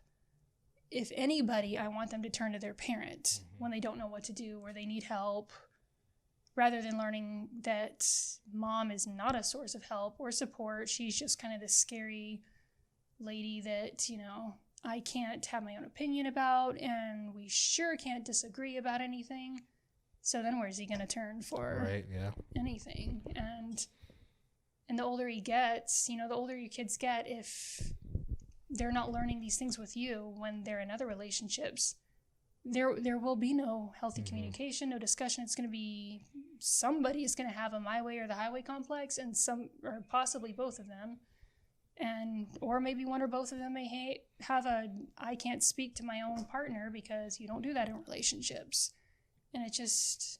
if anybody, I want them to turn to their parent when they don't know what to do or they need help, rather than learning that mom is not a source of help or support. She's just kind of this scary lady that, you know, I can't have my own opinion about, and we sure can't disagree about anything. So then where's he going to turn for anything? And the older he gets, you know, the older your kids get, if they're not learning these things with you when they're in other relationships, there will be no healthy communication, no discussion. It's going to be somebody is going to have a my way or the highway complex, and some, or possibly both of them. And, or maybe one or both of them may have I can't speak to my own partner, because you don't do that in relationships. And it just,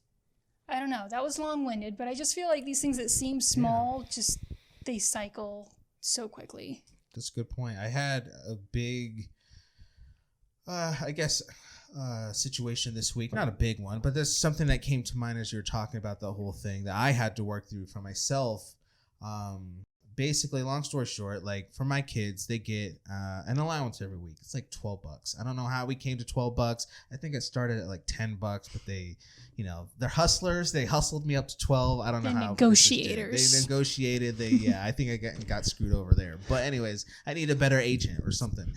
I don't know, that was long-winded, but I just feel like these things that seem small, just, they cycle so quickly. That's a good point. I had a big, situation this week. Not a big one, but there's something that came to mind as you were talking about the whole thing that I had to work through for myself. Basically, long story short, like for my kids, they get an allowance every week. It's like $12. I don't know how we came to $12. I think it started at like $10, but they, you know, they're hustlers. They hustled me up to 12. I don't know how. Negotiators. They negotiated. I think I got screwed over there. But anyways, I need a better agent or something.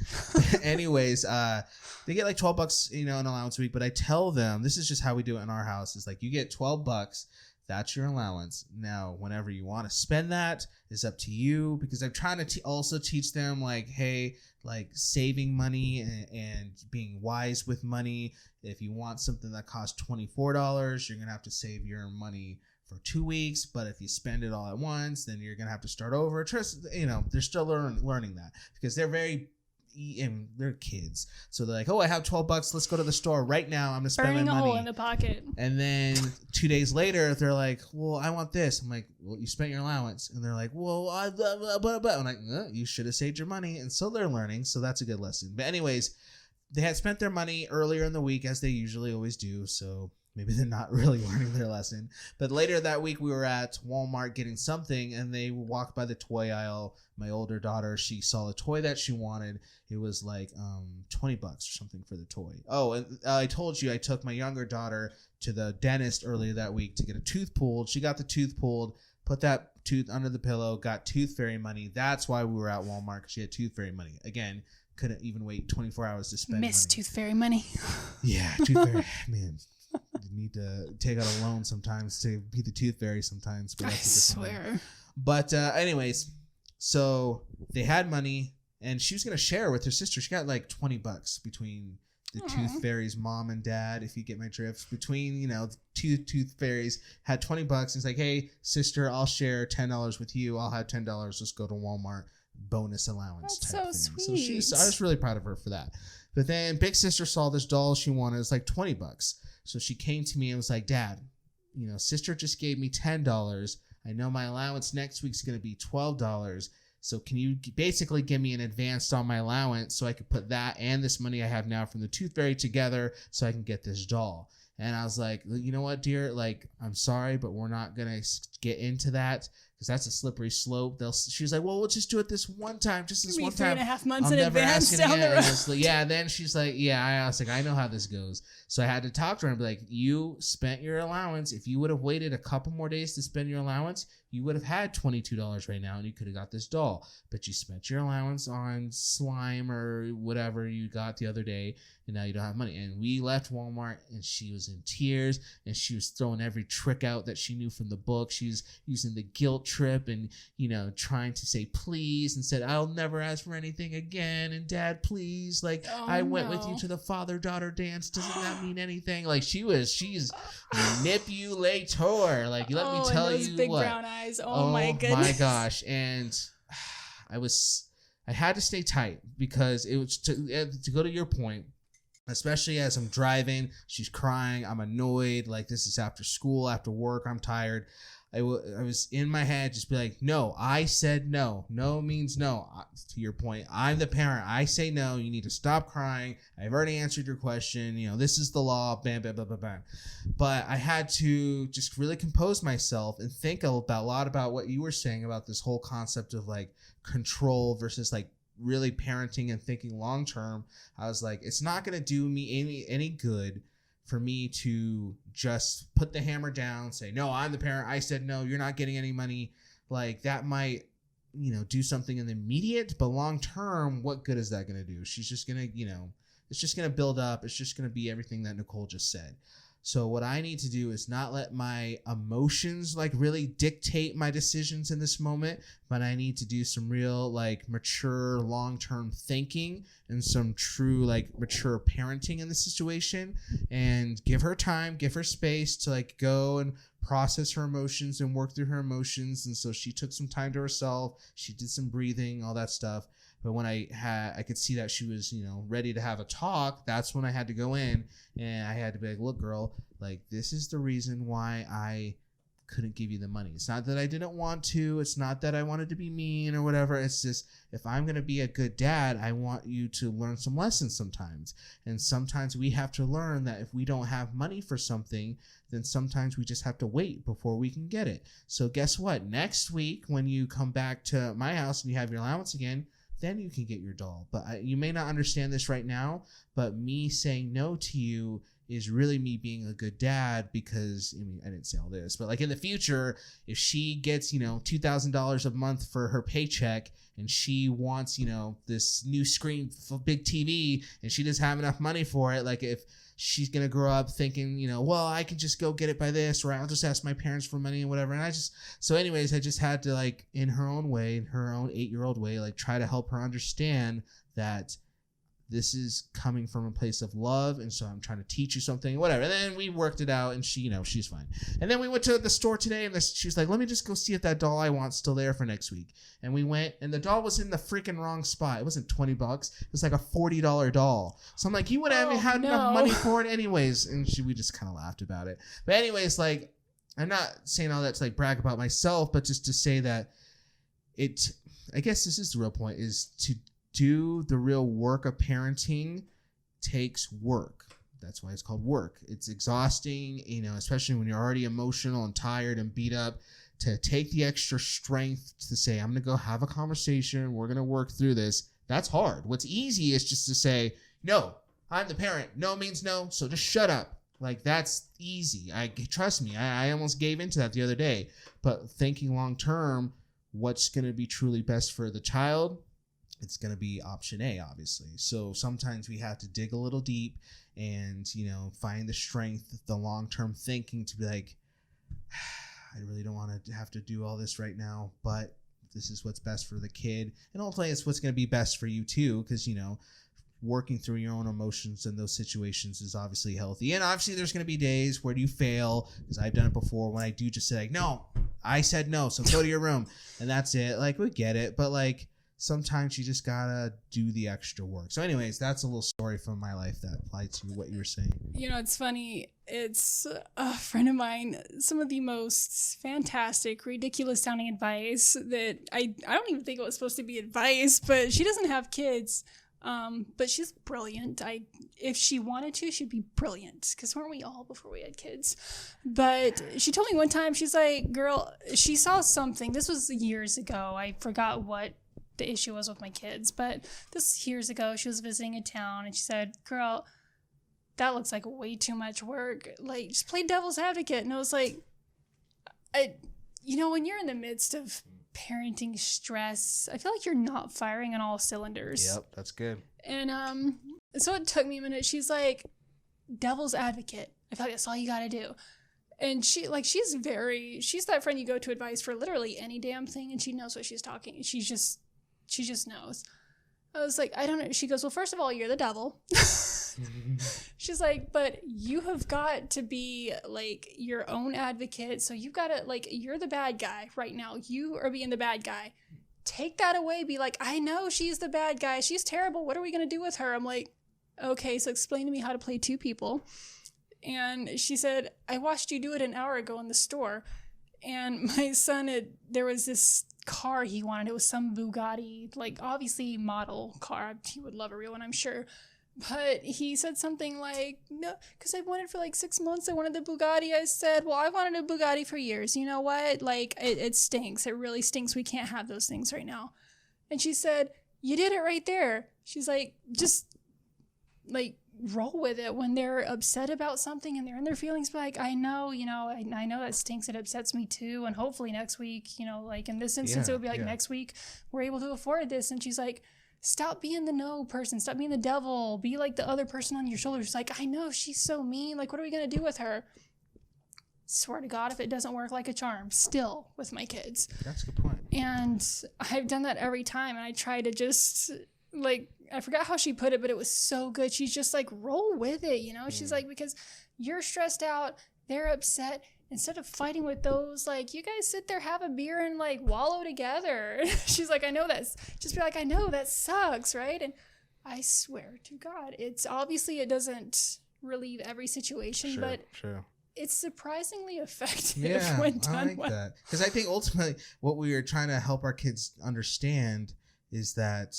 Anyways, they get like $12, you know, an allowance a week. But I tell them, this is just how we do it in our house. Is like, you get $12. That's your allowance. Now, whenever you want to spend that is up to you, because I'm trying to also teach them like, hey, like saving money and being wise with money. If you want something that costs $24, you're going to have to save your money for 2 weeks. But if you spend it all at once, then you're going to have to start over. You know, they're still learning that, because they're very, and they're kids, so they're like, oh, I have $12, let's go to the store right now, I'm gonna spend my money. A hole in the pocket. And then 2 days later they're like, well, I want this. I'm like, well, you spent your allowance. And they're like, well, I'm like, you should have saved your money. And so they're learning, so that's a good lesson. But anyways, they had spent their money earlier in the week, as they usually always do, so maybe they're not really learning their lesson. But later that week, we were at Walmart getting something, and they walked by the toy aisle. My older daughter, she saw a toy that she wanted. It was like $20 or something for the toy. Oh, and I told you I took my younger daughter to the dentist earlier that week to get a tooth pulled. She got the tooth pulled, put that tooth under the pillow, got tooth fairy money. That's why we were at Walmart, because she had tooth fairy money. Again, couldn't even wait 24 hours to spend money. Tooth fairy money. Yeah, tooth fairy, man. You need to take out a loan sometimes to be the tooth fairy sometimes. But that's I swear. But anyways, so they had money, and she was going to share with her sister. She got like $20 between the tooth fairy's mom and dad, if you get my drift. Between, you know, two tooth fairies had $20. It's like, hey, sister, I'll share $10 with you. I'll have $10. Let's go to Walmart. Bonus allowance. That's type so thing. sweet. So I was really proud of her for that. But then big sister saw this doll she wanted. It was like $20. So she came to me and was like, Dad, you know, sister just gave me $10. I know my allowance next week's going to be $12. So can you basically give me an advance on my allowance so I can put that and this money I have now from the tooth fairy together so I can get this doll? And I was like, you know what, dear? Like, I'm sorry, but we're not going to get into that, because that's a slippery slope. She was like, well, we'll just do it this one time, just this one time. 3.5 months in advance down the road. Yeah, then she's like, I was like, I know how this goes. So I had to talk to her and be like, you spent your allowance. If you would have waited a couple more days to spend your allowance, you would have had $22 right now, and you could have got this doll. But you spent your allowance on slime or whatever you got the other day, and now you don't have money. And we left Walmart, and she was in tears, and she was throwing every trick out that she knew from the book. She was using the guilt trip and, you know, trying to say please, and said, I'll never ask for anything again. And Dad, please, like, I went with you to the father-daughter dance. Doesn't that mean anything? Like, she's manipulator. Like, let me tell you big what. Brown eyes. Oh my goodness. My gosh. And I had to stay tight, because it was to go to your point, especially as I'm driving, she's crying, I'm annoyed, like this is after school, after work, I'm tired. I was in my head just be like, no, I said no. No means no. To your point, I'm the parent. I say no. You need to stop crying. I've already answered your question. This is the law. Bam, bam, bam, bam, bam. But I had to just really compose myself and think a lot about what you were saying about this whole concept of like control versus like really parenting and thinking long term. I was like, it's not going to do me any good for me to just put the hammer down, say, no, I'm the parent. I said, no, you're not getting any money. Like that might, do something in the immediate, but long term, what good is that going to do? She's just going to, it's just going to build up. It's just going to be everything that Nicole just said. So what I need to do is not let my emotions like really dictate my decisions in this moment, but I need to do some real like mature long-term thinking and some true like mature parenting in the situation, and give her time, give her space to like go and process her emotions and work through her emotions. And so she took some time to herself. She did some breathing, all that stuff. But when I could see that she was, ready to have a talk, that's when I had to go in and I had to be like, look, girl, like this is the reason why I couldn't give you the money. It's not that I didn't want to. It's not that I wanted to be mean or whatever. It's just, if I'm going to be a good dad, I want you to learn some lessons sometimes. And sometimes we have to learn that if we don't have money for something, then sometimes we just have to wait before we can get it. So guess what? Next week, when you come back to my house and you have your allowance again, then you can get your doll. But you may not understand this right now, but me saying no to you is really me being a good dad, because I didn't say all this, but like in the future, if she gets, $2,000 a month for her paycheck and she wants, this new screen for big TV and she doesn't have enough money for it, like if she's going to grow up thinking, well, I can just go get it by this, or I'll just ask my parents for money and whatever. And I just had to like in her own way, in her own 8-year-old way, like try to help her understand that this is coming from a place of love. And so I'm trying to teach you something, whatever. And then we worked it out and she, she's fine. And then we went to the store today and she was like, let me just go see if that doll I want's still there for next week. And we went and the doll was in the freaking wrong spot. It wasn't $20. It was like a $40 doll. So I'm like, you wouldn't have had enough money for it anyways. And we just kind of laughed about it. But anyways, like, I'm not saying all that to like brag about myself, but just to say that I guess this is the real point, is to do the real work of parenting takes work. That's why it's called work. It's exhausting, especially when you're already emotional and tired and beat up, to take the extra strength to say, I'm going to go have a conversation. We're going to work through this. That's hard. What's easy is just to say, no, I'm the parent. No means no. So just shut up. Like that's easy. Trust me. I almost gave into that the other day, but thinking long-term, what's going to be truly best for the child, it's going to be option A, obviously. So sometimes we have to dig a little deep and, find the strength, the long-term thinking to be like, I really don't want to have to do all this right now, but this is what's best for the kid. And ultimately, it's what's going to be best for you too, because, working through your own emotions in those situations is obviously healthy. And obviously there's going to be days where you fail, because I've done it before, when I do just say like, no, I said no, so go to your room. And that's it. Like, we get it. But like, sometimes you just gotta do the extra work. So anyways, that's a little story from my life that applied to what you were saying. It's funny. It's a friend of mine, some of the most fantastic, ridiculous sounding advice that I don't even think it was supposed to be advice, but she doesn't have kids. But she's brilliant. If she wanted to, she'd be brilliant. Because weren't we all before we had kids? But she told me one time, she's like, girl, she saw something. This was years ago. I forgot what the issue was with my kids, but this years ago, she was visiting a town and she said, girl, that looks like way too much work. Like, just play devil's advocate. And I was like, when you're in the midst of parenting stress, I feel like you're not firing on all cylinders. Yep, that's good. And so it took me a minute. She's like, devil's advocate. I feel like that's all you gotta do. And she's that friend you go to advice for literally any damn thing, and she knows what she's talking. She just knows. I was like, I don't know. She goes, well, first of all, you're the devil. She's like, but you have got to be like your own advocate. So you've got to, like, you're the bad guy right now. You are being the bad guy. Take that away. Be like, I know she's the bad guy. She's terrible. What are we going to do with her? I'm like, okay, so explain to me how to play two people. And she said, I watched you do it an hour ago in the store. And my son, there was this car he wanted. It was some Bugatti, like obviously model car. He would love a real one, I'm sure. But he said something like, no, because I wanted for like 6 months. I wanted the Bugatti. I said, well, I wanted a Bugatti for years. You know what? Like, it stinks. It really stinks. We can't have those things right now. And she said, you did it right there. She's like, just like roll with it when they're upset about something and they're in their feelings. But like, I know that stinks. It upsets me too. And hopefully next week, like in this instance, it would be like next week we're able to afford this. And she's like, stop being the no person. Stop being the devil. Be like the other person on your shoulders. Like, I know she's so mean. Like, what are we going to do with her? Swear to God, if it doesn't work like a charm, still with my kids. That's a good point. And I've done that every time. And I try to just, like, I forgot how she put it, but it was so good. She's just like, roll with it, She's like, because you're stressed out, they're upset. Instead of fighting with those, like, you guys sit there, have a beer, and, like, wallow together. She's like, I know that's, just be like, I know that sucks, right? And I swear to God, it's obviously it doesn't relieve every situation, but it's surprisingly effective when done I like well. that. Because I think ultimately what we are trying to help our kids understand is that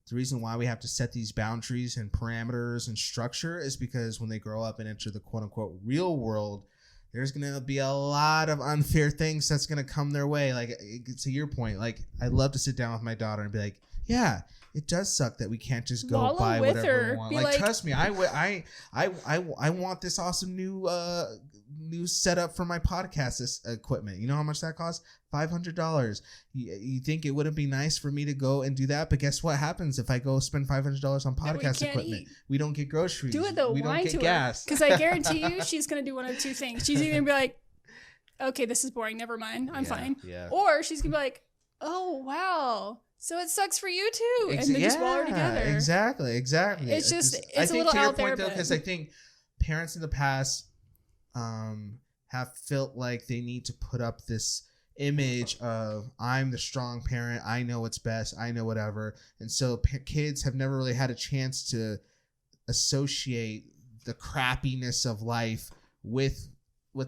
the reason why we have to set these boundaries and parameters and structure is because when they grow up and enter the quote-unquote real world, there's going to be a lot of unfair things that's going to come their way. Like, to your point, like, I'd love to sit down with my daughter and be like, yeah, it does suck that we can't just go buy whatever we want. Like, trust me, I want this awesome new setup for my podcast equipment. You know how much that costs? $500. You think it wouldn't be nice for me to go and do that? But guess what happens if I go spend $500 on podcast equipment? We don't get groceries. Do it though. We don't get gas. Because I guarantee you she's going to do one of two things. She's either going to be like, okay, this is boring. Never mind. I'm fine. Yeah. Or she's going to be like, oh, wow. So it sucks for you too. And then just wallow together. Exactly. It's just, it's a little out there. Because I think parents in the past have felt like they need to put up this image of, I'm the strong parent, I know what's best, I know whatever. And so kids have never really had a chance to associate the crappiness of life with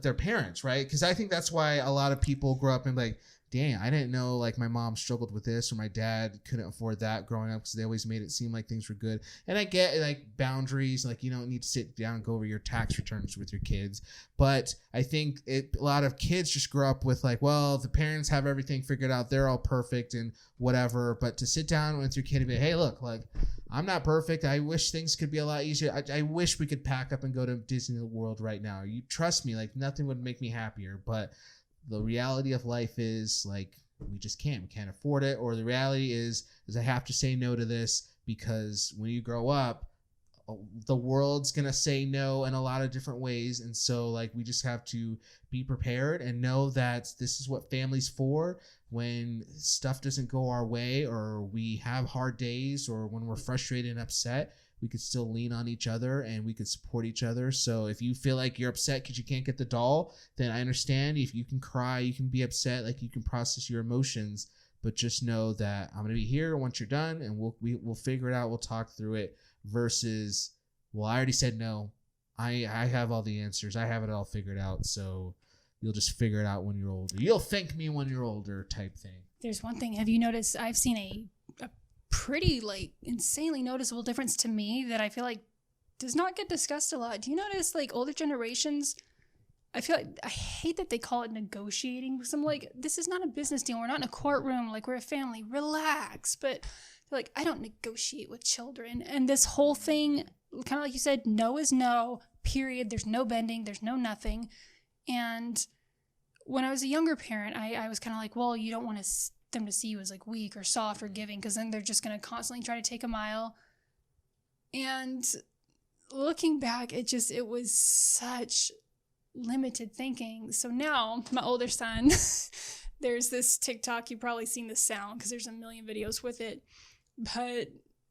their parents, right? Because I think that's why a lot of people grow up and be like, dang, I didn't know like my mom struggled with this or my dad couldn't afford that growing up, because they always made it seem like things were good. And I get like boundaries, like you don't need to sit down and go over your tax returns with your kids. But I think a lot of kids just grow up with like, well, the parents have everything figured out, they're all perfect and whatever. But to sit down with your kid and be, hey, look, like, I'm not perfect. I wish things could be a lot easier. I wish we could pack up and go to Disney World right now. You trust me, like nothing would make me happier. But the reality of life is like, we just can't. We can't afford it. Or the reality is I have to say no to this, because when you grow up, the world's going to say no in a lot of different ways. And so like, we just have to be prepared and know that this is what family's for. When stuff doesn't go our way, or we have hard days, or when we're frustrated and upset, we could still lean on each other and we could support each other. So if you feel like you're upset because you can't get the doll, then I understand. If you can cry, you can be upset, like you can process your emotions, but just know that I'm going to be here once you're done, and we'll figure it out. We'll talk through it, versus, well, I already said no. I have all the answers. I have it all figured out. So you'll just figure it out when you're older. You'll thank me when you're older type thing. There's one thing. Have you noticed? I've seen a pretty like insanely noticeable difference to me that I feel like does not get discussed a lot. Do you notice like older generations, I feel like, I hate that they call it negotiating, because I'm like, this is not a business deal. We're not in a courtroom. Like, we're a family. Relax. But they're like, I don't negotiate with children. And this whole thing, kind of like you said, no is no, period. There's no bending. There's no nothing. And when I was a younger parent, I was kind of like, well, you don't want them to see you as like weak or soft or giving, because then they're just going to constantly try to take a mile. And looking back, it was such limited thinking. So now my older son, there's this TikTok, you've probably seen the sound because there's a million videos with it, but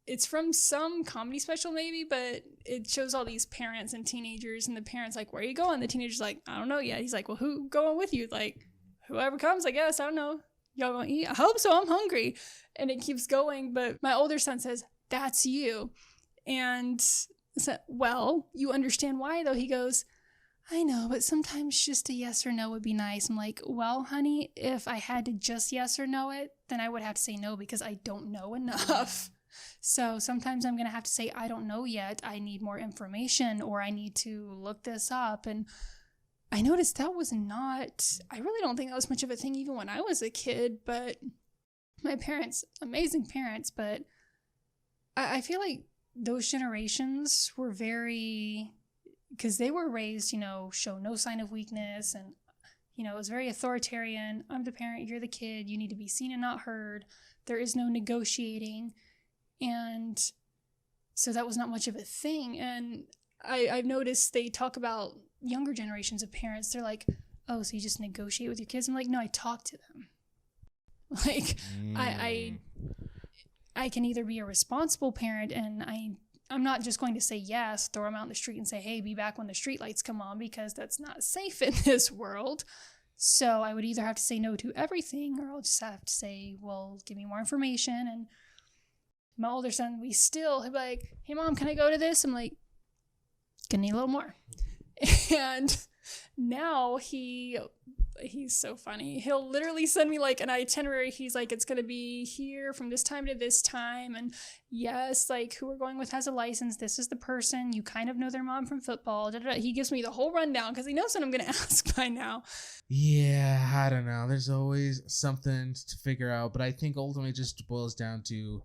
it's from some comedy special maybe, but it shows all these parents and teenagers, and the parents like, where are you going? The teenager's like, I don't know yet. He's like, well, who going with you? Like, whoever comes, I guess. I don't know. Y'all gonna eat? I hope so. I'm hungry. And it keeps going. But my older son says, that's you. And I said, well, you understand why though? He goes, I know, but sometimes just a yes or no would be nice. I'm like, well, honey, if I had to just yes or no it, then I would have to say no because I don't know enough. So sometimes I'm going to have to say, I don't know yet. I need more information, or I need to look this up. And I noticed I really don't think that was much of a thing even when I was a kid, but my parents, amazing parents, but I feel like those generations were because they were raised, show no sign of weakness. And, it was very authoritarian. I'm the parent, you're the kid. You need to be seen and not heard. There is no negotiating. And so that was not much of a thing. And I've noticed they talk about younger generations of parents. They're like, oh, so you just negotiate with your kids? I'm like, no, I talk to them. Like, I can either be a responsible parent, and I'm not just going to say yes, throw them out in the street and say, hey, be back when the street lights come on, because that's not safe in this world. So I would either have to say no to everything, or I'll just have to say, well, give me more information. And my older son, he'll be like, hey, Mom, can I go to this? I'm like, gonna need a little more. And now he's so funny. He'll literally send me like an itinerary. He's like, it's going to be here from this time to this time. And yes, like who we're going with has a license. This is the person. You kind of know their mom from football. Da, da, da. He gives me the whole rundown because he knows what I'm going to ask by now. Yeah, I don't know. There's always something to figure out. But I think ultimately it just boils down to,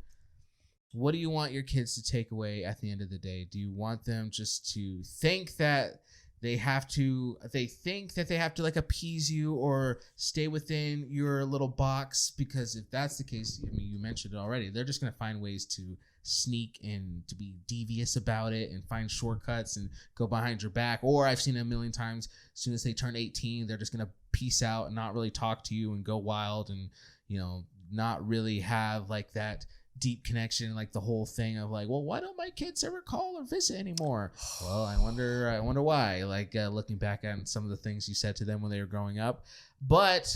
what do you want your kids to take away at the end of the day? Do you want them just to think that they think that they have to like appease you or stay within your little box? Because if that's the case, I mean, you mentioned it already, they're just going to find ways to sneak and to be devious about it and find shortcuts and go behind your back. Or I've seen it a million times, as soon as they turn 18, they're just going to peace out and not really talk to you and go wild and, not really have like that deep connection, like the whole thing of like, well, why don't my kids ever call or visit anymore? Well, I wonder why, like looking back at some of the things you said to them when they were growing up. But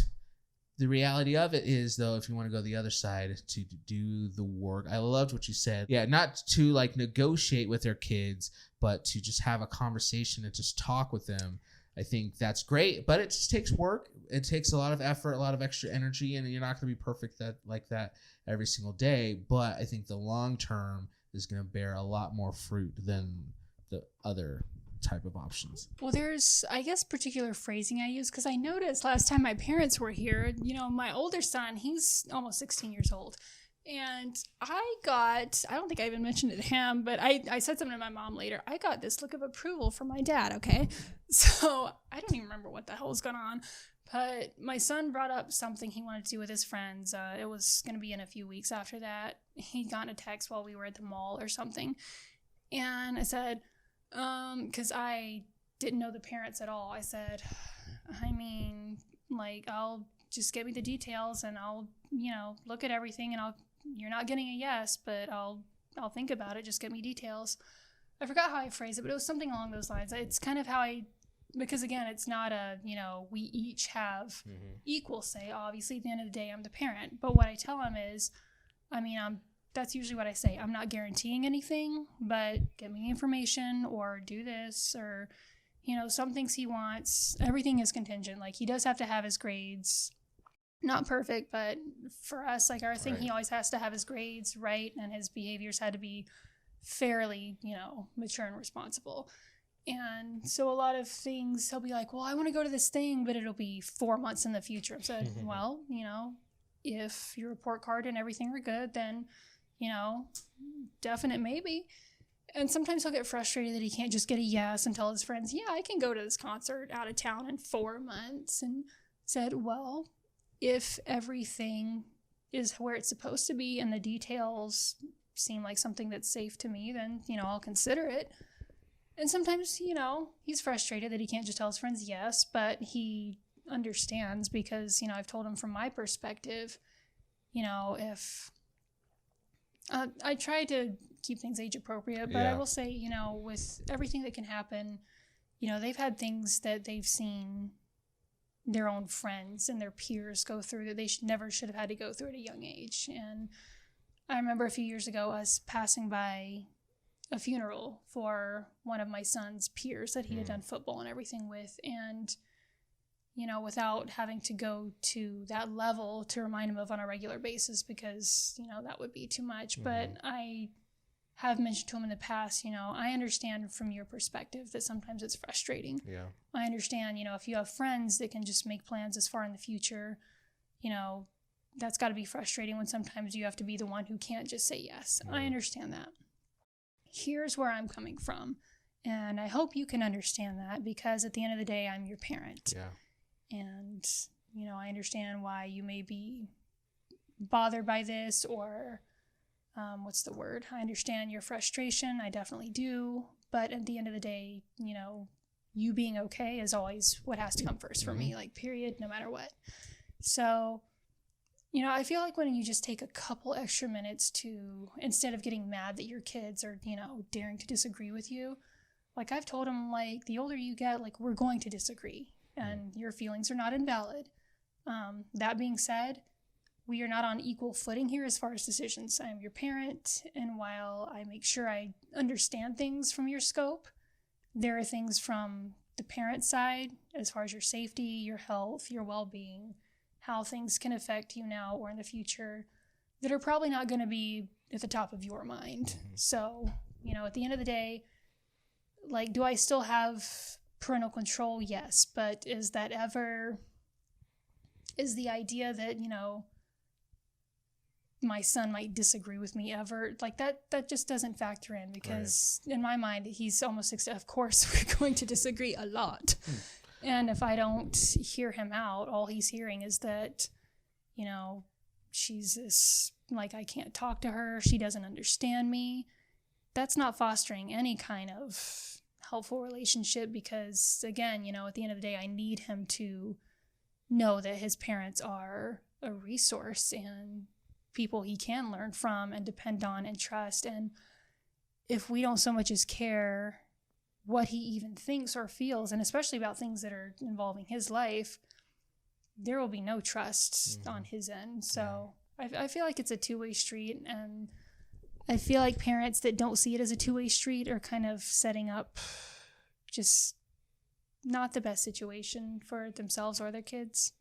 the reality of it is, though, if you want to go the other side, to do the work. I loved what you said. Yeah, not to like negotiate with their kids, but to just have a conversation and just talk with them. I think that's great, but it just takes work. It takes a lot of effort, a lot of extra energy, and you're not going to be perfect like that every single day. But I think the long term is going to bear a lot more fruit than the other type of options. Well, there's, I guess, particular phrasing I use because I noticed last time my parents were here, my older son, he's almost 16 years old. And I don't think I even mentioned it to him, but I said something to my mom later. I got this look of approval from my dad, okay? So I don't even remember what the hell was going on. But my son brought up something he wanted to do with his friends. It was going to be in a few weeks after that. He got a text while we were at the mall or something. And I said, because I didn't know the parents at all. I said, I mean, like, I'll just get me the details and I'll, look at everything and you're not getting a yes, but I'll think about it. Just get me details. I forgot how I phrased it, but it was something along those lines. It's kind of how because again, it's not we each have equal say. Obviously, at the end of the day, I'm the parent. But what I tell him is, that's usually what I say. I'm not guaranteeing anything, but get me information or do this or, some things he wants. Everything is contingent. Like he does have to have his grades. Not perfect, but for us, like our thing, right. He always has to have his grades right, and his behaviors had to be fairly, mature and responsible. And so a lot of things, he'll be like, well, I want to go to this thing, but it'll be 4 months in the future. I said, well, if your report card and everything are good, then, definite maybe. And sometimes he'll get frustrated that he can't just get a yes and tell his friends, yeah, I can go to this concert out of town in 4 months. And said, well, if everything is where it's supposed to be and the details seem like something that's safe to me, then, I'll consider it. And sometimes, he's frustrated that he can't just tell his friends yes, but he understands because, I've told him from my perspective, if I try to keep things age appropriate, but I will say, with everything that can happen, they've had things that they've seen their own friends and their peers go through that they never should have had to go through at a young age. And I remember a few years ago us passing by a funeral for one of my son's peers that he had done football and everything with. And, you know, without having to go to that level to remind him of on a regular basis, because, you know, that would be too much. But I have mentioned to him in the past, you know, I understand from your perspective that sometimes it's frustrating. Yeah. I understand, you know, if you have friends that can just make plans as far in the future, you know, that's got to be frustrating when sometimes you have to be the one who can't just say yes. I understand that. Here's where I'm coming from. And I hope you can understand that, because at the end of the day, I'm your parent. Yeah. And, you know, I understand why you may be bothered by this, or what's the word? I understand your frustration. I definitely do. But at the end of the day, you know, you being okay is always what has to come first for me, like, period, no matter what. So, you know, I feel like when you just take a couple extra minutes to, instead of getting mad that your kids are, you know, daring to disagree with you, like I've told them, like, the older you get, like, we're going to disagree and your feelings are not invalid. That being said, we are not on equal footing here as far as decisions. I am your parent, and while I make sure I understand things from your scope, there are things from the parent side as far as your safety, your health, your well-being, how things can affect you now or in the future that are probably not going to be at the top of your mind. So, you know, at the end of the day, like, do I still have parental control? Yes. But is the idea that, you know, my son might disagree with me ever, like that just doesn't factor in, because in my mind, he's almost 6. Of course, we're going to disagree a lot. And if I don't hear him out, all he's hearing is that, you know, she's this, like, I can't talk to her. She doesn't understand me. That's not fostering any kind of helpful relationship, because, again, you know, at the end of the day, I need him to know that his parents are a resource and people he can learn from and depend on and trust. And if we don't so much as care what he even thinks or feels, and especially about things that are involving his life, there will be no trust on his end. So I feel like it's a two-way street, and I feel like parents that don't see it as a two-way street are kind of setting up just not the best situation for themselves or their kids.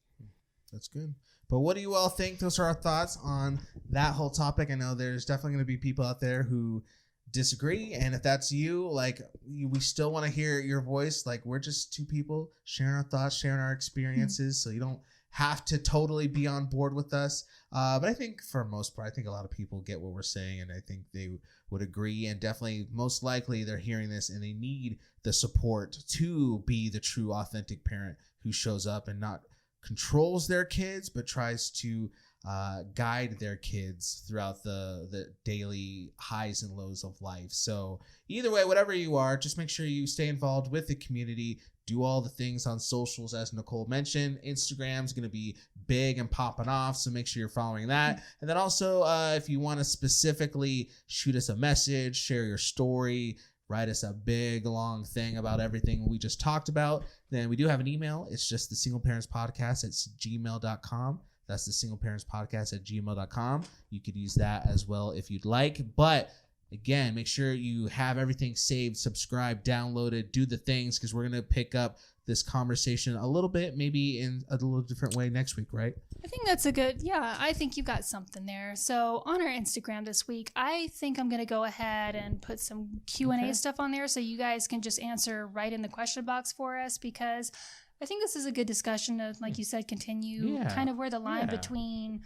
That's good. But what do you all think? Those are our thoughts on that whole topic. I know there's definitely going to be people out there who disagree, and if that's you, like, we still want to hear your voice. Like, we're just two people sharing our thoughts, sharing our experiences, so you don't have to totally be on board with us, but I think for most part, I think a lot of people get what we're saying, and I think they would agree, and definitely most likely they're hearing this and they need the support to be the true authentic parent who shows up and not controls their kids, but tries to guide their kids throughout the daily highs and lows of life. So either way, whatever you are, just make sure you stay involved with the community. Do all the things on socials, as Nicole mentioned. Instagram's going to be big and popping off, so make sure you're following that. And then also, if you want to specifically shoot us a message, share your story, write us a big, long thing about everything we just talked about, then we do have an email. It's just the singleparentspodcast@gmail.com. That's the singleparentspodcast@gmail.com. You could use that as well if you'd like. But again, make sure you have everything saved, subscribe, downloaded, do the things, because we're going to pick up this conversation a little bit, maybe in a little different way next week, right? I think that's I think you've got something there. So on our Instagram this week, I think I'm going to go ahead and put some Q&A stuff on there so you guys can just answer right in the question box for us, because I think this is a good discussion to, like you said, continue kind of where the line between,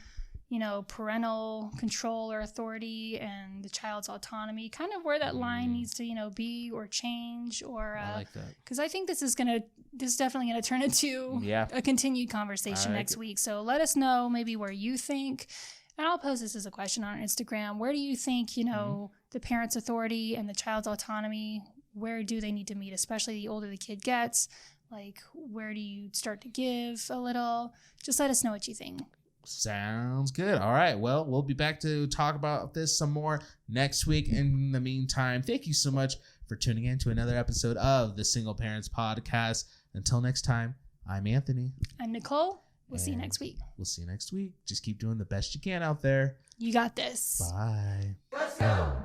you know, parental control or authority and the child's autonomy, kind of where that line needs to, you know, be or change, or I like that. Because I think this is definitely going to turn into a continued conversation next week. So let us know maybe where you think, and I'll pose this as a question on our Instagram. Where do you think, you know, the parent's authority and the child's autonomy, where do they need to meet, especially the older the kid gets? Like, where do you start to give a little? Just let us know what you think. Sounds good. All right. Well, we'll be back to talk about this some more next week. In the meantime, thank you so much for tuning in to another episode of the Single Parents Podcast. Until next time, I'm Anthony. I'm Nicole. We'll see you next week. We'll see you next week. Just keep doing the best you can out there. You got this. Bye. Let's go.